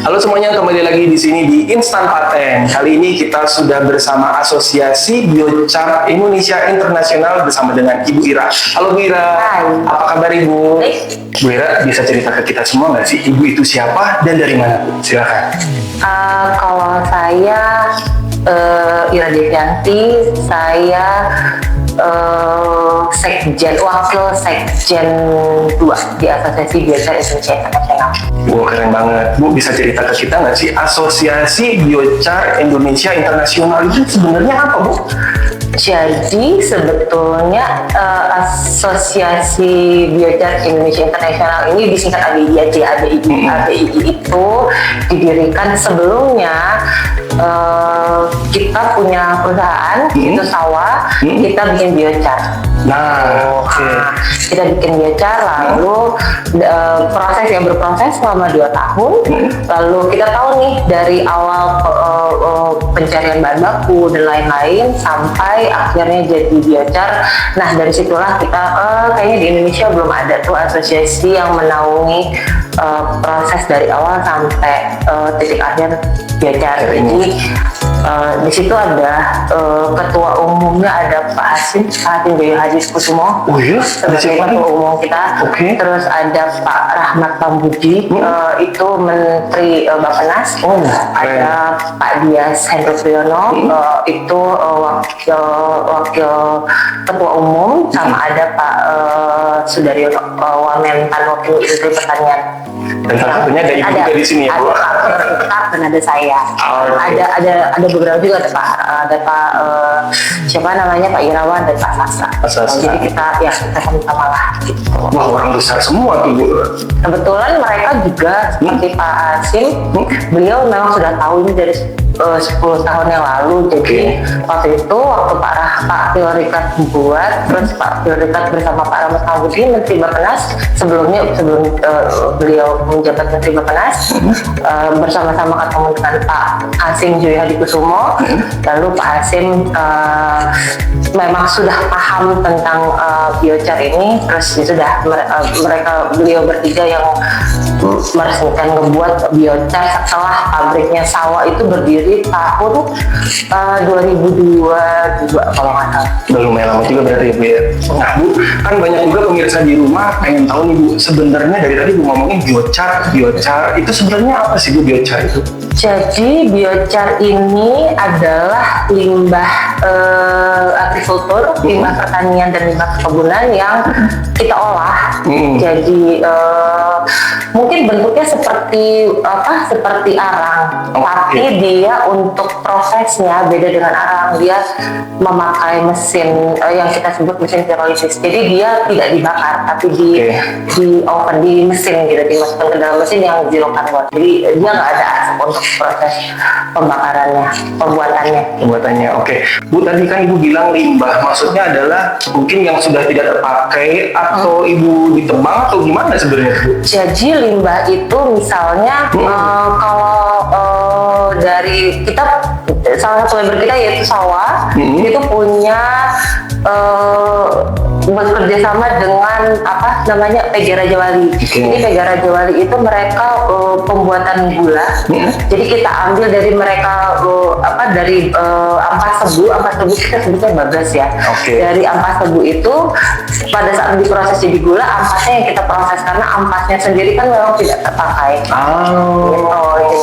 Halo semuanya, kembali lagi di sini di Instan Paten. Kali ini kita sudah bersama Asosiasi Biochar Indonesia Internasional bersama dengan Ibu Ira. Halo Bu Ira. Hai. Apa kabar Ibu? Baik. Bu Ira bisa cerita ke kita semua nggak sih Ibu itu siapa dan dari mana Bu? Silakan. Kalau saya Ira Devianti, saya wakil sekjen 2 di Asosiasi Biochar Indonesia Internasional. Wah, keren banget. Bu bisa cerita ke kita nggak sih Asosiasi Biochar Indonesia Internasional itu sebenarnya apa Bu? Jadi sebetulnya Asosiasi Biochar Indonesia Internasional ini disingkat ABI aja. ABI itu didirikan sebelumnya kita punya perusahaan itu sawah, kita bikin biochar. Nah, oke. Kita bikin biochar, lalu berproses selama 2 tahun. Lalu kita tahu nih dari awal pencarian bahan baku dan lain-lain sampai akhirnya jadi biochar. Nah dari situlah kita kayaknya di Indonesia belum ada tuh asosiasi yang menaungi proses dari awal sampai titik akhir biochar. Jadi di situ ada ketua umumnya ada Pak Hasim Joyo Hadikusumo sebagai ketua umum kita. Terus ada Pak Rahmat Pambudi itu Menteri Bappenas. Ada Pak Dias Hendro Priyono itu wakil ketua umum, sama ada Pak Sudaryono Wamentan wakil Menteri Pertanian. Dan salah satunya ada Ibu juga di sini ya Bu? Dan ada saya. Ada beberapa juga, ada Pak siapa namanya, Pak Irawan dan Pak Sastra. Jadi kita sama-sama lah gitu. Wah, orang besar semua tuh Bu. Kebetulan mereka juga seperti Pak Hasim, beliau memang sudah tahu ini dari 10 tahun yang lalu. Jadi waktu itu Pak Priorikat buat, terus Pak Priorikat bersama Pak Rahmat Pambudi Menteri Bappenas sebelum beliau menjabat Menteri Bappenas, bersama-sama ketemu dengan Pak Hasim Joyo Hadikusumo. Lalu Pak Hasim memang sudah paham tentang biochar ini, terus sudah beliau bertiga yang meresmikan ngebuat biochar setelah pabriknya sawah itu berdiri tahun 2022 kalau nggak salah. Udah lumayan lama juga berarti ya Bu ya. Nah Bu, kan banyak juga pemirsa di rumah pengen tahu nih Bu, sebenarnya dari tadi Bu ngomongin biochar itu sebenarnya apa sih Bu biochar itu? Jadi biochar ini adalah limbah agrikultur, limbah pertanian dan limbah perkebunan yang kita olah. Jadi mungkin bentuknya seperti arang, tapi dia untuk prosesnya beda dengan arang. Dia memakai mesin yang kita sebut mesin pirolisis. Jadi dia tidak dibakar, tapi di oven, di mesin gitu, dimasukkan ke dalam mesin yang zero carbon. Jadi dia nggak ada asap untuk proses pembuatannya. Oke. Bu, tadi kan Ibu bilang limbah, maksudnya adalah mungkin yang sudah tidak terpakai atau Ibu ditebang atau gimana sebenarnya Bu? Jadi limbah itu misalnya kalau dari kita, salah satu label kita yaitu sawah, itu punya bekerja sama dengan PG Raja Wali. Ini PG Raja Wali itu mereka pembuatan gula. Jadi kita ambil dari mereka dari ampas tebu kita sebutnya bagas ya. Dari ampas tebu itu pada saat diproses jadi gula, ampasnya yang kita proses karena ampasnya sendiri kan memang tidak terpakai.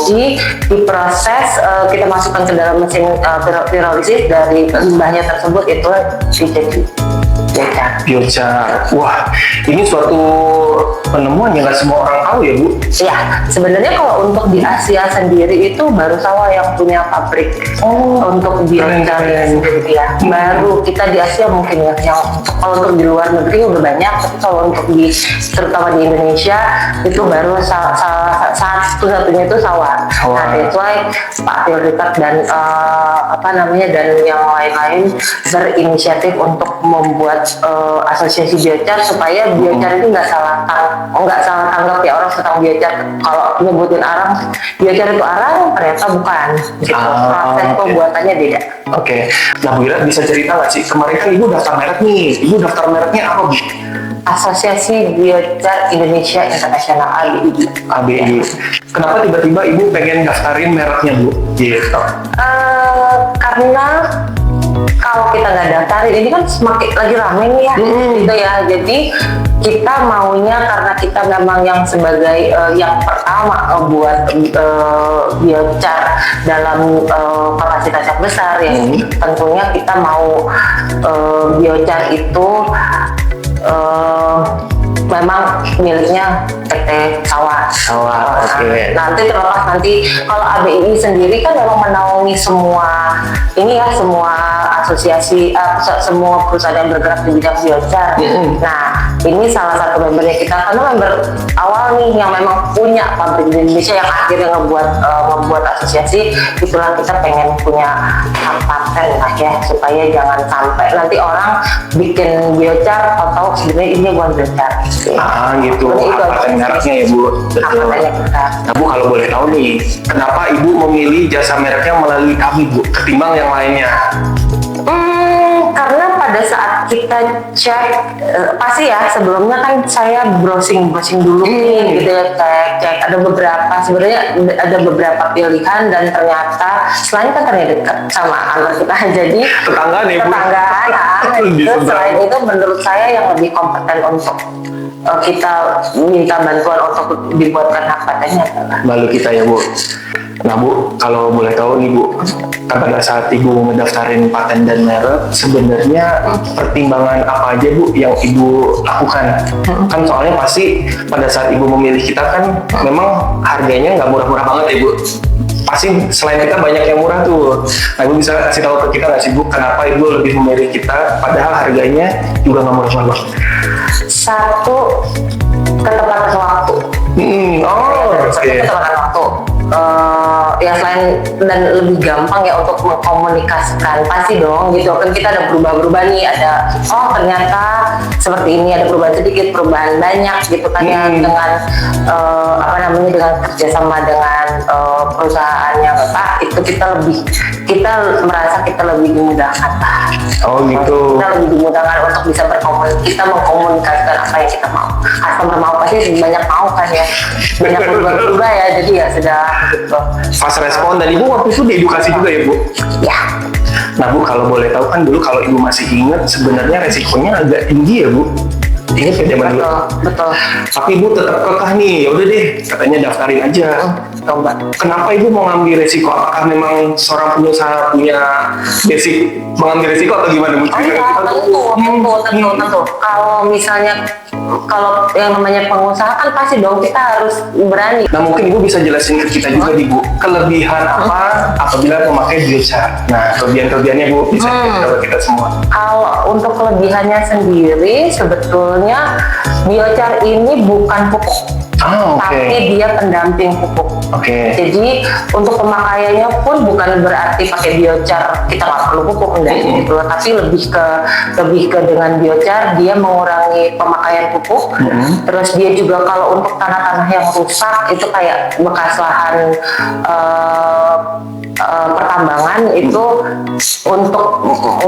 Jadi diproses, kita masukkan ke dalam mesin pirolisis, dari limbahnya tersebut itu jadi biochar. Wah, ini suatu penemuan yang nggak semua orang tahu ya Bu? Ya, sebenarnya kalau untuk di Asia sendiri itu baru sawah yang punya pabrik untuk biochar sendiri ya. Baru kita di Asia mungkin ya, yang kalau untuk di luar negeri udah banyak, tapi kalau untuk terutama di Indonesia itu baru satu-satunya itu sawah. Nah, that's why Pak Priorikat dan dan yang lain-lain berinisiatif untuk membuat asosiasi biochar supaya biochar itu nggak salah tanggap ya orang tentang biochar. Kalau nyebutin arang, biochar itu arang, ternyata bukan. Gitu. Proses pembuatannya beda. Nah Bu Ira bisa cerita nggak sih, kemarin kan Ibu daftar merek nih, Ibu daftar mereknya apa Bu? Asosiasi Biochar Indonesia Internasional ABI. ABI. Kenapa tiba-tiba ibu pengen daftarin mereknya bu? Gitu. Karena kalau kita nggak daftarin, ini kan semakin lagi rame nih ya, gitu ya. Jadi kita maunya karena kita memang yang sebagai yang pertama buat biochar dalam kapasitas yang besar ya. Tentunya kita mau biochar itu memang miliknya PT Sawah. Oke. Nanti terlepas nanti kalau ABI sendiri kan memang menaungi semua ini ya, semua asosiasi semua perusahaan yang bergerak di bidang biochar. Nah, ini salah satu membernya kita karena member awal nih yang memang punya pabrik di Indonesia yang akhirnya membuat asosiasi. Itulah kita pengen punya hak paten lah ya, supaya jangan sampai nanti orang bikin biochar atau sebenarnya ini bukan biochar. Gitu. Itu Paten mereknya ya bu. Betul. Nah bu, kalau boleh tahu nih, kenapa ibu memilih jasa mereknya melalui kami bu, ketimbang yang lainnya? Karena pada saat kita cek, pasti ya sebelumnya kan saya browsing dulu nih, gitu ya, cek ada beberapa pilihan dan ternyata selain kan ternyata dekat sama anak kita, jadi Tetanggaan ya bu? tetanggaan. Selain itu menurut saya yang lebih kompeten untuk kita minta bantuan untuk dibuatkan hak patennya adalah Lalu kita ya bu. Nah bu, kalau boleh tahu nih bu, pada saat ibu ngedaftarin paten dan merek, sebenarnya pertimbangan apa aja bu yang ibu lakukan? Kan soalnya pasti pada saat ibu memilih kita kan memang harganya nggak murah-murah banget ya bu. Pasti selain kita banyak yang murah tuh. Nah ibu bisa kasih tahu ke kita nggak sih bu, kenapa ibu lebih memilih kita padahal harganya juga nggak murah-murah banget? satu, ketepatan waktu. Ketepatan waktu. Ya selain dan lebih gampang ya untuk mengkomunikasikan, pasti dong gitu kan, kita ada berubah-berubah nih, ada ternyata seperti ini, ada perubahan sedikit, perubahan banyak gitu kan ya, dengan dengan kerjasama dengan perusahaannya Bapak, itu kita merasa kita lebih dimudahkan lah. Gitu. Kita lebih dimudahkan untuk bisa kita mengkomunikasikan apa yang kita mau. Customer mau pasti banyak mau kan ya, banyak berubah-ubah ya, jadi ya sudah gitu. Fast respon, dan ibu waktu itu diedukasi juga ya bu? Ya. Nah bu, kalau boleh tahu kan dulu kalau ibu masih ingat sebenarnya resikonya agak tinggi ya bu? Ingat ya zaman dulu? Betul. Tapi ibu tetap kekeh nih, ya udah deh katanya daftarin aja. Coba. Kenapa ibu mau ngambil resiko? Apakah memang seorang pengusaha punya basic mengambil resiko atau gimana bu? Tentu. Kalau misalnya yang namanya pengusaha kan pasti dong kita harus berani. Nah mungkin ibu bisa jelasin ke kita juga nih bu, kelebihan apa apabila memakai biochar. Nah kelebihan-kelebihannya bu bisa kita kita semua. Kalau untuk kelebihannya sendiri sebetulnya biochar ini bukan pupuk. Tapi dia pendamping pupuk. Jadi untuk pemakaiannya pun bukan berarti pakai biochar kita nggak perlu pupuk, enggak gitu. Tapi lebih ke dengan biochar dia mengurangi pemakaian pupuk. Terus dia juga kalau untuk tanah-tanah yang rusak itu kayak bekas lahan pertambangan itu, untuk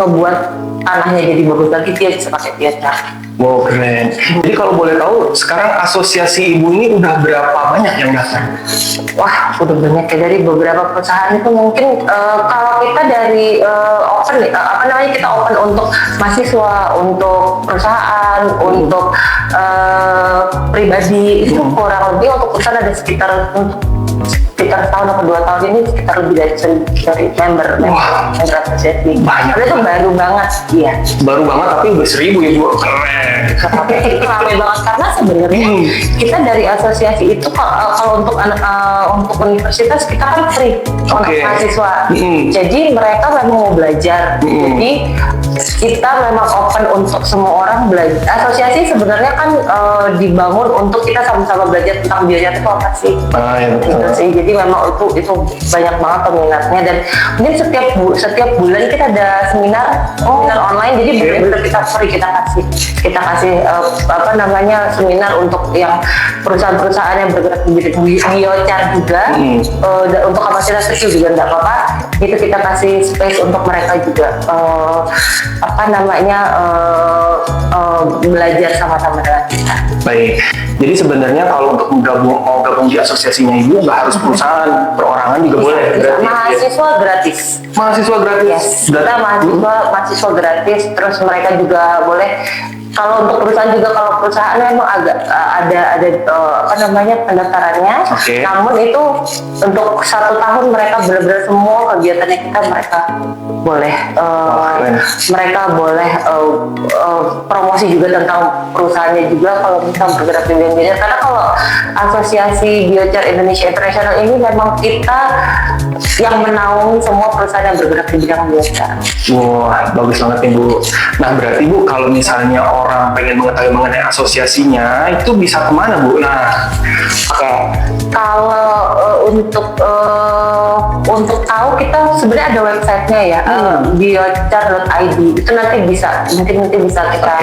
ngebuat tanahnya jadi bagus lagi dia bisa pakai biochar. Wow, keren. Jadi kalau boleh tahu, sekarang asosiasi ibu ini udah berapa banyak yang daftar? Wah, udah banyak ya, dari beberapa perusahaan itu mungkin kalau kita dari open, kita open untuk mahasiswa, untuk perusahaan, untuk pribadi, itu kurang lebih untuk perusahaan ada sekitar setahun atau 2 tahun ini sekitar lebih dari member asosiasi. Karena itu baru banget, iya. Baru banget tapi udah 1000 ya bu, keren. Tapi itu ramai banget karena sebenarnya kita dari asosiasi itu kalau untuk universitas kita kan free untuk mahasiswa. Jadi mereka memang mau belajar. Jadi kita memang open untuk semua orang belajar. Asosiasi sebenarnya kan dibangun untuk kita sama-sama belajar tentang biochar itu apa sih? Gitu sih. Jadi memang itu banyak banget peminatnya, dan mungkin setiap bulan kita ada seminar online, jadi benar-benar kita free, kita kasih seminar untuk yang perusahaan-perusahaan yang bergerak di biochar juga, untuk kapasitas kecil juga nggak apa-apa, itu kita kasih space untuk mereka juga belajar sama-sama dengan kita. Baik, jadi sebenarnya kalau untuk mau gabung di asosiasinya Ibu nggak harus perusahaan, perorangan juga boleh. Berarti, mahasiswa gratis. Mahasiswa gratis. Yes, kita mahasiswa gratis, terus mereka juga boleh. Kalau untuk perusahaan juga, kalau perusahaan memang agak ada pendaftarannya. Okay. Namun itu untuk 1 tahun mereka benar-benar semua kegiatannya kita mereka boleh mereka boleh promosi juga tentang perusahaannya juga kalau kita bergerak di bidang biochar. Karena kalau Asosiasi Biochar Indonesia International ini memang kita yang menaungi semua perusahaan yang bergerak di bidang biochar. Wah, bagus banget nih Bu. Nah berarti Bu, kalau misalnya orang pengen mengetahui mengenai asosiasinya, itu bisa kemana Bu? Nah, kalau untuk tahu kita sebenarnya ada websitenya ya, biochar.id. Itu nanti bisa kita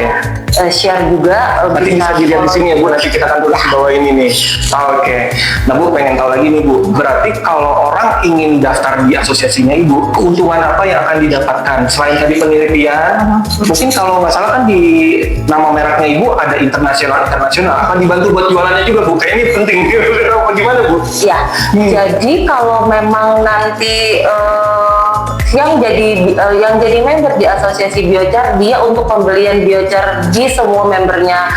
share juga. Nanti bisa dilihat di sini ya Bu. Nanti kita akan tulis di bawah ini nih. Oke. Nah Bu, pengen tahu lagi nih Bu. Berarti kalau orang ingin daftar di asosiasinya Ibu, keuntungan apa yang akan didapatkan? Selain tadi penelitian, mungkin kalau nggak salah kan di nama mereknya Ibu ada internasional, akan dibantu buat jualannya juga Bu. Kayak ini penting. Gimana Bu? Ya, jadi kalau memang nanti yang jadi member di Asosiasi Biochar, dia untuk pembelian biochar di semua membernya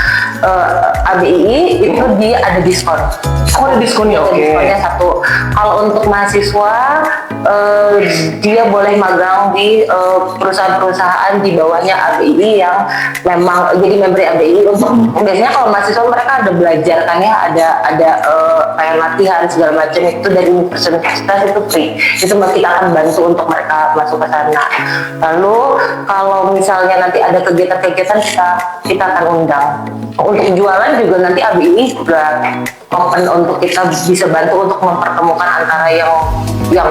ABII itu dia ada diskon. Oh, ada diskonnya, oke. Diskonnya 1. Kalau untuk mahasiswa dia boleh magang di perusahaan-perusahaan di bawahnya ABII yang memang jadi member ABII. Untuk biasanya kalau mahasiswa mereka ada belajar kan ya, ada kayak latihan segala macam itu dari universitas itu free. Itu kita akan bantu untuk mereka masuk ke sana. Lalu kalau misalnya nanti ada kegiatan-kegiatan kita akan undang. Untuk jualan juga nanti ABII juga open untuk kita bisa bantu untuk mempertemukan antara yang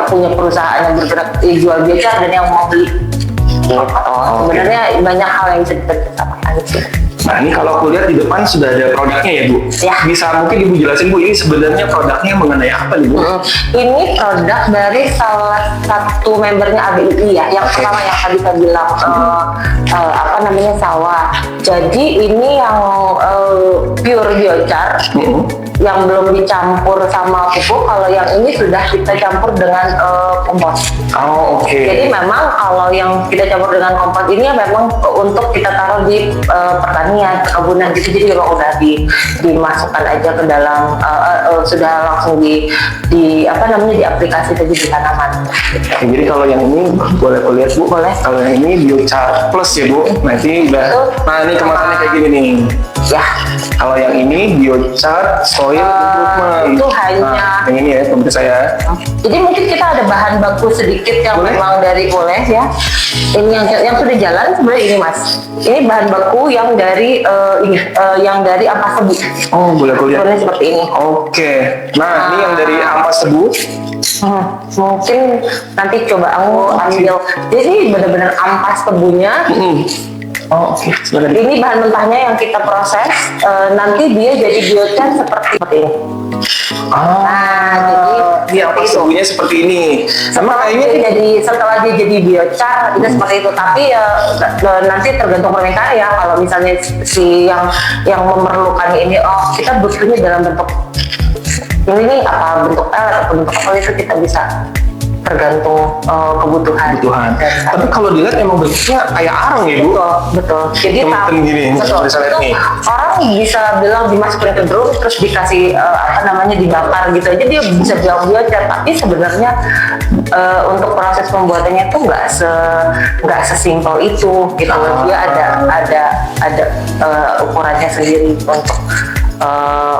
punya perusahaan yang bergerak jual biochar dan yang mau beli. Sebenarnya banyak hal yang bisa kita kerjakan sih. Nah ini kalau aku lihat di depan sudah ada produknya ya Bu. Ya. Bisa mungkin Ibu jelasin Bu, ini sebenarnya produknya mengenai apa nih Bu? Ini produk dari salah satu membernya ABII ya. Yang pertama yang tadi saya bilang sawah. Jadi ini yang pure biochar. Yang belum dicampur sama pupuk. Kalau yang ini sudah kita campur dengan kompos. Oh, oke. Jadi memang kalau yang kita campur dengan kompos ini memang untuk kita taruh di pertanian, perkebunan gitu. Jadi memang udah dimasukkan aja ke dalam sudah langsung diaplikasi saja di tanaman. Gitu. Jadi kalau yang ini boleh aku lihat Bu? Boleh. Kalau yang ini biochar plus ya Bu. Nanti udah. Nah ini kemasannya kayak gini nih. Ya. Kalau yang ini biochar soil improvement. Itu hanya. Yang ini ya pemirsa saya. Jadi mungkin kita ada bahan baku sedikit yang boleh? memang dari ya. Ini yang sudah jalan sebenarnya ini Mas. Ini bahan baku yang dari yang dari ampas tebu. Oh boleh aku lihat. Sebenarnya seperti ini. Oke. Nah ini yang dari ampas tebu. Mungkin nanti coba aku ambil. Jadi benar-benar ampas tebunya. Oh oke. Ini bahan mentahnya yang kita proses. Nanti dia jadi biochar seperti ini. Jadi ampas tebunya seperti ini. Sama kayaknya setelah dia jadi biochar itu seperti itu. Tapi nanti tergantung permintaan ya. Kalau misalnya si yang memerlukan ini, kita butuhnya dalam bentuk ini apa bentuk atau bentuk apa itu kita bisa tergantung kebutuhan. Tapi kalau dilihat emang bentuknya kayak arang ya Bu. Betul. Jadi gini. Betul. Orang bisa bilang dimasukin ke drum terus dikasih dibakar gitu aja dia bisa bilang biochar. Tapi sebenarnya untuk proses pembuatannya tuh nggak sesimpel itu gitu. Dia ada ukurannya sendiri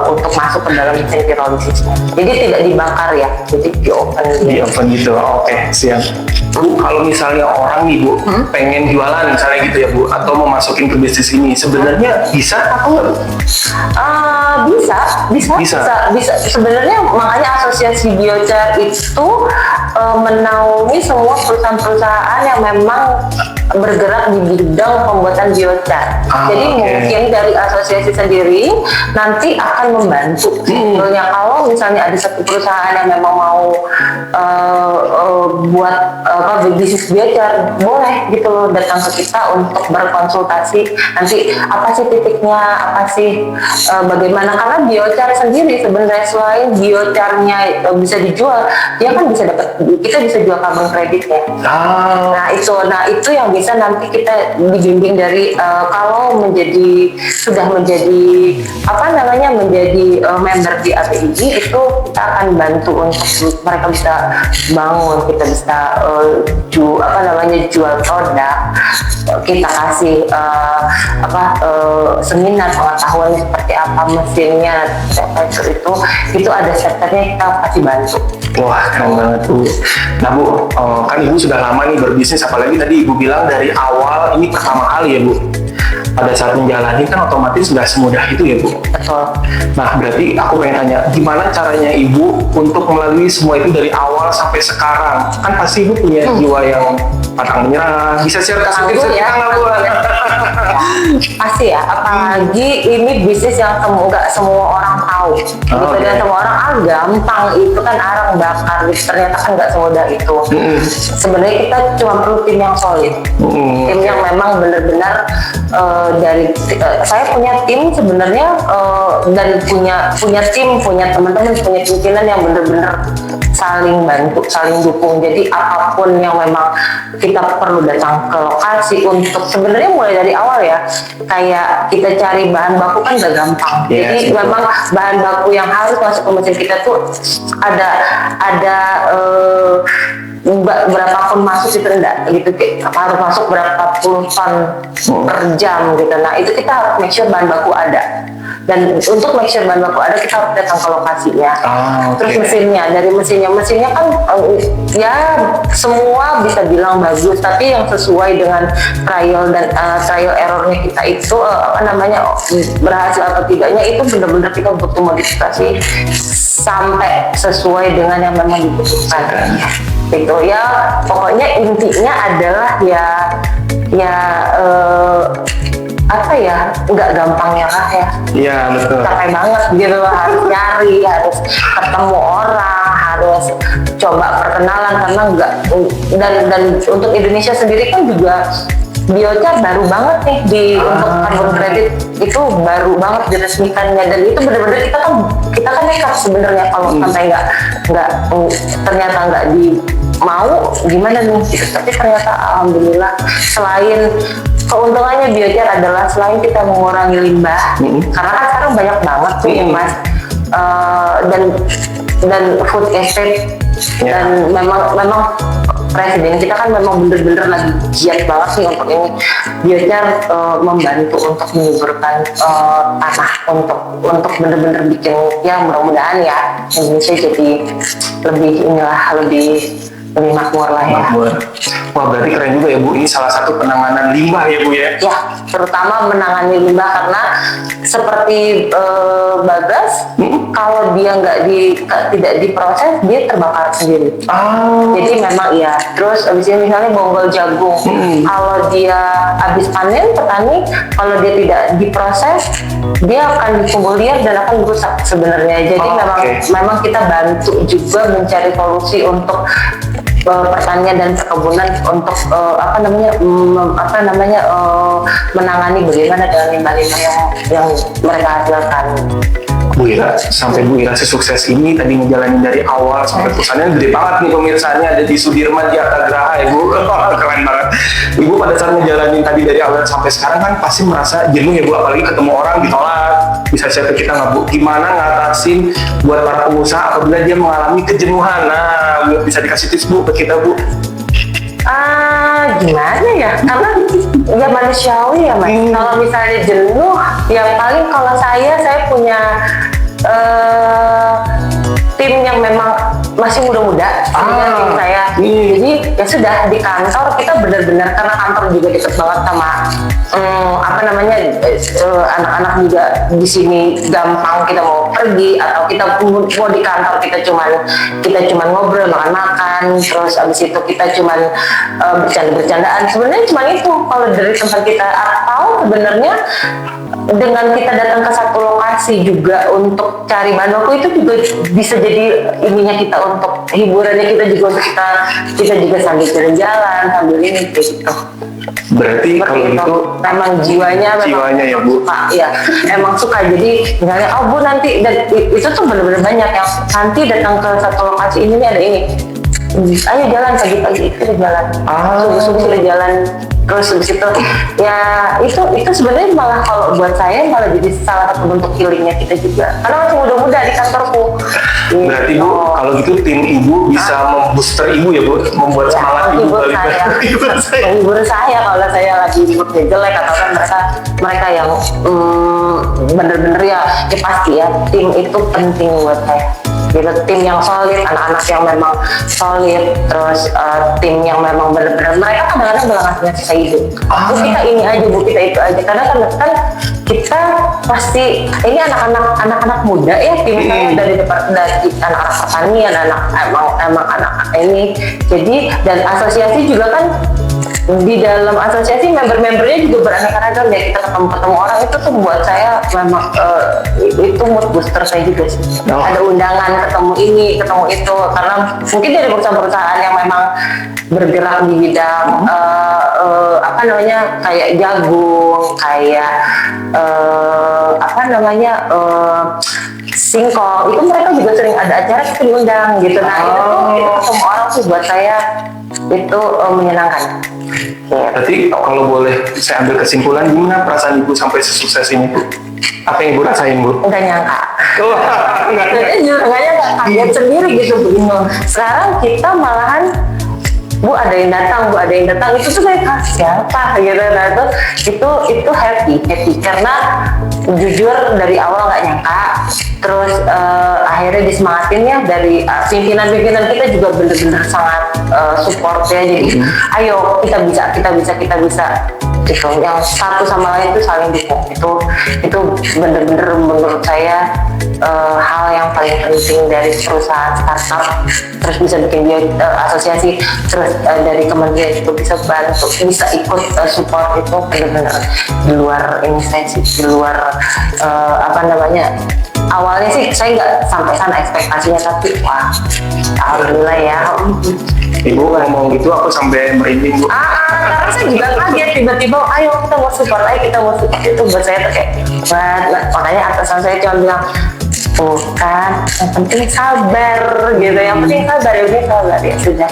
untuk masuk ke dalam mesin pirolizisnya. Jadi tidak dibakar ya, jadi di oven. Di oven gitu, oke siap. Bu, kalau misalnya orang nih Bu, pengen jualan misalnya gitu ya Bu, atau mau masukin ke bisnis ini, sebenarnya bisa atau enggak? Bisa. Sebenarnya makanya Asosiasi Biochar itu menaungi semua perusahaan-perusahaan yang memang bergerak di bidang pembuatan biochar. Jadi mungkin dari asosiasi sendiri nanti akan membantu. Sebetulnya kalau misalnya ada satu perusahaan yang memang mau buat bisnis biochar, boleh gitu loh datang ke kita untuk berkonsultasi. Nanti apa sih titiknya, apa sih bagaimana, karena biochar sendiri sebenarnya selain biocharnya bisa dijual, dia kan bisa dapat, kita bisa jual carbon creditnya. Nah itu yang bisa nanti kita dibimbing dari kalau sudah menjadi menjadi member di APII, itu kita akan bantu untuk mereka bisa bangun, kita bisa jual produk, kita kasih seminar pengetahuan seperti apa mesinnya, itu ada sektornya kita kasih bantu. Wah, keren banget Bu. Nah Bu, kan Ibu sudah lama nih berbisnis, apalagi tadi Ibu bilang dari awal ini pertama kali ya Bu. Pada saat menjalani kan otomatis nggak semudah itu ya Bu. Betul. Nah berarti aku pengen tanya, gimana caranya Ibu untuk melalui semua itu dari awal sampai sekarang? Kan pasti Ibu punya jiwa yang pantang menyerah. Bisa share kasih tips ya, pasti ya, apalagi ini bisnis yang nggak semua orang tahu. Dan semua orang gampang itu kan arang bakar, ternyata kan nggak semudah itu. Sebenarnya kita cuma perlu tim yang solid, tim yang memang benar-benar saya punya tim sebenarnya, dan punya tim, punya teman-teman, punya pimpinan yang benar-benar saling bantu, saling dukung. Jadi apapun yang memang kita perlu datang ke lokasi untuk, sebenarnya mulai dari awal ya, kayak kita cari bahan baku kan gak gampang. Jadi memang bahan baku yang harus masuk ke mesin kita tuh ada berapa pun masuk itu enggak gitu, harus masuk berapa puluh ton per jam gitu. Nah itu kita harus make sure bahan baku ada, dan untuk make sure bahan baku ada kita harus datang ke lokasinya. Terus mesinnya kan ya semua bisa bilang bagus, tapi yang sesuai dengan trial errornya kita itu berhasil atau tidaknya, itu benar-benar kita butuh modifikasi sampai sesuai dengan yang memang dibutuhkan. Gitu ya, pokoknya intinya adalah nggak gampang nyerah ya. Iya betul. Capek banget gitu, harus nyari, harus ketemu orang, harus coba perkenalan, karena dan untuk Indonesia sendiri kan juga biochar baru banget nih untuk carbon credit itu baru banget diresmikannya, dan itu benar-benar kita kan nekat sebenarnya kalau sampai ternyata nggak mau gimana nih gitu. Tapi ternyata alhamdulillah, selain keuntungannya biochar adalah selain kita mengurangi limbah, karena kan sekarang banyak banget tuh ya Mas, dan food estate, dan memang presiden kita kan memang bener-bener lagi giat banget sih untuk ini. Biochar membantu untuk menyuburkan tanah, untuk bener-bener bikin, ya mudah-mudahan ya Indonesia jadi lebih makmur lah ya. Wah berarti keren juga ya Bu, ini salah satu penanganan limbah ya Bu ya? Ya, terutama menangani limbah, karena seperti bagas, kalau dia tidak diproses, dia terbakar sendiri. Jadi memang ya. Terus abis ini misalnya bonggol jagung, kalau dia habis panen, petani kalau dia tidak diproses, dia akan dikumpul liar dan akan rusak sebenarnya. Jadi memang kita bantu juga mencari solusi untuk pertanian dan perkebunan untuk menangani bagaimana dengan limbah-limbah yang mereka hasilkan. Bu Ira, sampai Bu Ira sesukses ini tadi ngejalanin dari awal sampai perusahaannya gede banget nih pemirsanya, ada di Sudirman, Jakarta Geraha ya Bu. Keren banget. Ibu pada saat ngejalanin tadi dari awal sampai sekarang kan pasti merasa jenuh ya Bu, apalagi ketemu orang ditolak. Bisa share ke kita nggak Bu, gimana ngatasin buat para pengusaha apabila dia mengalami kejenuhan? Nah, bisa dikasih tips Bu ke kita Bu? Gimana ya, karena ya manusiawi ya Mas. Kalau misalnya jenuh, yang paling kalau saya punya tim yang memang masih muda-muda, tim saya. Jadi ya sudah, di kantor kita benar-benar, karena kantor juga dekat banget sama anak-anak juga di sini, gampang kita mau pergi atau kita mau di kantor kita cuman ngobrol makan-makan, terus abis itu kita cuman bercanda-bercandaan, sebenarnya cuma itu kalau dari tempat kita. Atau sebenarnya dengan kita datang ke satu lokasi juga untuk cari bahan baku itu juga bisa jadi ininya kita untuk hiburannya kita juga untuk kita juga sambil jalan-jalan sambil ini gitu. Berarti kalau gitu memang jiwanya ya Bu. Suka, ya emang suka. Jadi misalnya Bu nanti, dan itu tuh benar-benar banyak yang nanti datang ke satu lokasi ini nih ada ini, ayo jalan pagi-pagi kita jalan, subuh-subuh sudah jalan. Terus habis itu ya itu sebenarnya malah kalau buat saya malah jadi salah satu bentuk healingnya kita juga, karena masih muda-muda di kantorku. Berarti Bu, kalau gitu tim Ibu bisa membooster Ibu ya Bu, membuat semangat Ibu balik menghibur saya kalau saya lagi moodnya jelek, atau kan mereka yang bener-bener ya pasti ya tim itu penting buat saya. Gitu, tim yang solid, anak-anak yang memang solid, terus tim yang memang benar-benar mereka kadang-kadang bilang ngasih hidup. Terus kita ini aja Bu, kita itu aja, karena kan kita pasti ini anak-anak muda ya, tim saya dari anak-anak pertanian, emang anak ini. Jadi dan asosiasi juga kan, di dalam asosiasi member-membernya juga beraneka ragam ya, kita ketemu orang itu tuh buat saya memang itu mood booster saya juga sih. Ada undangan ketemu ini ketemu itu, karena mungkin dari perusahaan-perusahaan yang memang bergerak di bidang apa namanya kayak jagung, kayak singkong, itu mereka juga sering ada acara kita diundang gitu. Nah itu ketemu orang tuh buat saya itu menyenangkan. Berarti kalau boleh saya ambil kesimpulan, gimana perasaan Ibu sampai sesukses ini Bu? Apa yang Ibu rasain Bu? Nggak nyangka. Nggak nyangka, kaget sendiri gitu begini. Sekarang kita malahan Bu ada yang datang, itu tuh saya siapa gitu. Nah itu happy karena jujur dari awal nggak nyangka. Terus akhirnya disemangatin ya dari pimpinan kita juga benar-benar sangat support ya. Jadi ayo kita bisa gitu. Yang satu sama lain itu saling dukung. Itu benar-benar menurut saya hal yang paling penting dari perusahaan startup. Terus bisa bikin dia asosiasi, terus dari kementerian itu bisa bantu, bisa ikut support, itu benar-benar di luar ini saya sih, di luar awalnya sih saya nggak sampai sana ekspektasinya, tapi wah alhamdulillah ya. Ibu ngomong gitu aku sampai merinding Bu. Karena saya juga kaget tiba-tiba ayo kita mau support itu buat saya tuh kayak makanya atasan saya cuma bilang bukan, yang penting sabar gitu, yang penting sabar ya sudah.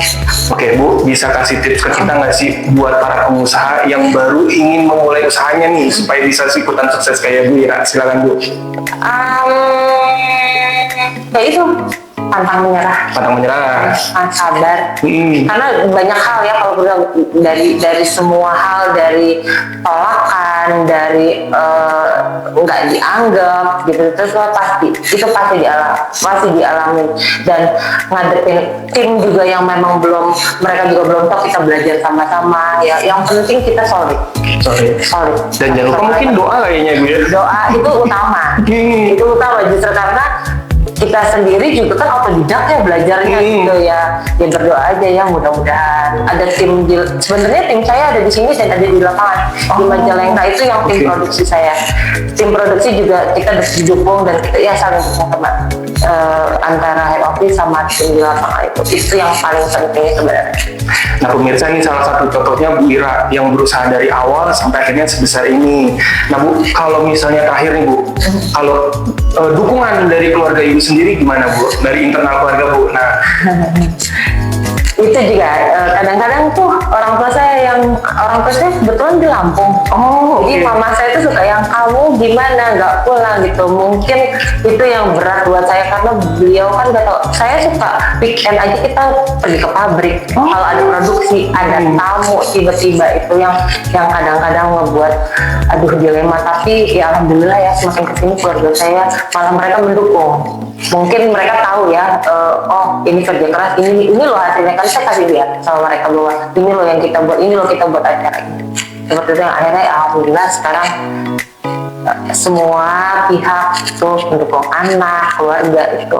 Oke Bu, bisa kasih tips ke kita nggak sih buat para pengusaha yang baru ingin memulai usahanya nih supaya bisa ikutan sukses kayak Bu ya? Silakan Bu. Ya itu pantang menyerah, sabar. Karena banyak hal ya kalau bilang dari semua hal, dari tolakan, dari nggak dianggap gitu, terus pasti dialami, dan ngadepin tim juga yang memang mereka juga belum tahu, kita belajar sama-sama ya. Yang penting kita solid. Dan jangan lupa mungkin doa kayaknya Bu ya. Doa itu utama. Itu utama justru karena kita sendiri juga kan otodidak ya belajarnya gitu ya. Ya berdoa aja ya, mudah-mudahan ada tim sebenarnya tim saya ada di sini dan ada di lapangan di Majalengka, itu yang tim produksi saya. Tim produksi juga kita didukung dan kita ya saling dukung antara head office sama tim di lapangan, itu yang paling penting sebenarnya. Nah pemirsa, ini salah satu contohnya Bu Ira yang berusaha dari awal sampai akhirnya sebesar ini. Nah Bu, kalau misalnya terakhir nih Bu, kalau dukungan dari keluarga Ibu sendiri gimana Bu? Dari internal keluarga Bu? Nah itu juga kadang-kadang tuh orang tua saya kebetulan di Lampung. Jadi mama saya tuh suka yang kamu gimana nggak pulang gitu. Mungkin itu yang berat buat saya karena beliau kan nggak tahu. Saya suka weekend aja kita pergi ke pabrik. Kalau ada produksi, ada tamu tiba-tiba, itu yang kadang-kadang ngebuat dilema. Tapi ya alhamdulillah ya, semakin kesini keluarga saya malah mereka mendukung. Mungkin mereka tahu ya, oh ini kerja keras, ini loh hasilnya, kan saya kasih lihat sama mereka bahwa ini loh yang kita buat, ini loh kita buat acara ini. Seperti itu yang akhirnya alhamdulillah sekarang semua pihak itu mendukung anak, keluarga itu.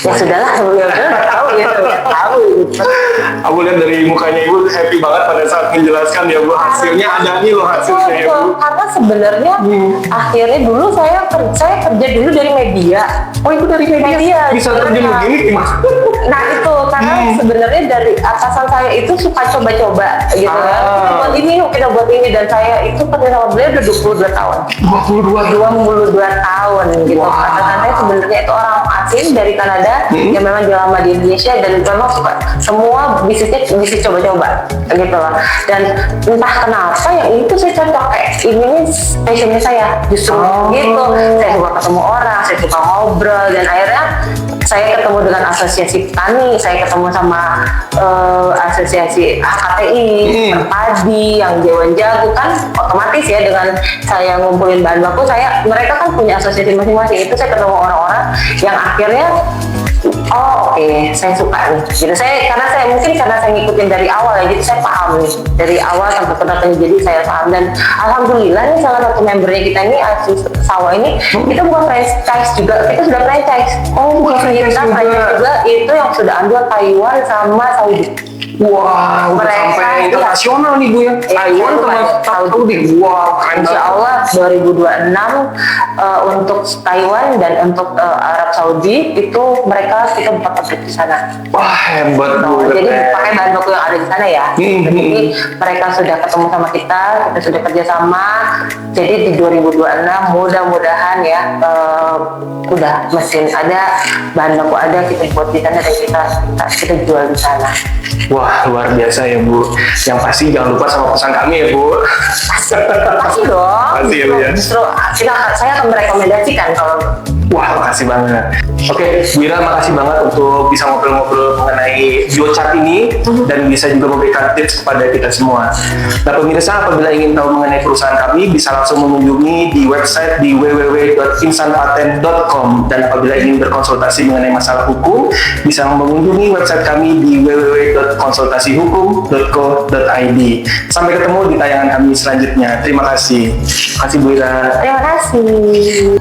Ya sudahlah, ya udah tahu gitu, tahu gitu. Aku lihat dari mukanya ibu happy banget pada saat menjelaskan ya bu, hasilnya ada nih loh hasilnya ya bu. Karena sebenarnya akhirnya dulu saya kerja dulu dari media. Oh ibu dari media bisa terjun sebenarnya. begini gimana? Nah itu karena sebenarnya dari atasan saya itu suka coba-coba gitu ya. Kita buat ini yuk, kita buat ini, dan saya itu kerja sama beliau udah 22 tahun. 22 tahun gitu. Wow. Atasan saya sebenarnya itu orang asing dari Kanada yang memang dia lama di Indonesia dan memang suka semua bisnisnya bisnis coba-coba gitu loh. Dan entah kenapa yang itu saya cocok, kayak ini passionnya saya justru gitu. Saya suka ketemu orang, saya suka ngobrol, dan akhirnya saya ketemu dengan asosiasi petani, saya ketemu sama asosiasi HKTI, Perpadi, yang Dewan Jago, kan otomatis ya dengan saya ngumpulin bahan baku, mereka kan punya asosiasi masing-masing, itu saya ketemu orang-orang yang akhirnya oke, saya suka nih. Gitu. Karena saya ngikutin dari awal ya, jadi saya paham nih dari awal sampai pendatang, jadi saya paham. Dan alhamdulillah nih salah satu membernya kita ini, Asus Sawah ini, kita bukan franchise juga, kita sudah franchise. Bukan franchise juga itu yang sudah ambil Taiwan sama Saudi. Wah, udah Mereka sampai internasional nih bu ya. Taiwan sama Saudi. Wow, keren Insya banget. Allah 2026 untuk Taiwan dan untuk Arab Saudi itu kita buka pabrik di sana. Wah, hebat bu. Jadi pakai bahan baku yang ada di sana ya. Jadi mereka sudah ketemu sama kita sudah kerjasama. Jadi di 2026 mudah-mudahan ya udah mesin ada, bahan baku ada, kita buat di sana dan kita jual di sana. Wah, luar biasa ya bu. Yang pasti jangan lupa sama pesan kami ya bu. Pasti dong. Pasti ya bu ya. Justru saya akan merekomendasikan kalau. Wah, makasih banget. Oke, Bu Ira, makasih banget untuk bisa ngobrol-ngobrol mengenai biochar ini dan bisa juga memberikan tips kepada kita semua. Nah, pemirsa, apabila ingin tahu mengenai perusahaan kami, bisa langsung mengunjungi di website di www.insanpatent.com, dan apabila ingin berkonsultasi mengenai masalah hukum, bisa mengunjungi website kami di www.konsultasihukum.co.id. Sampai ketemu di tayangan kami selanjutnya. Terima kasih. Terima kasih Bu Ira. Terima kasih.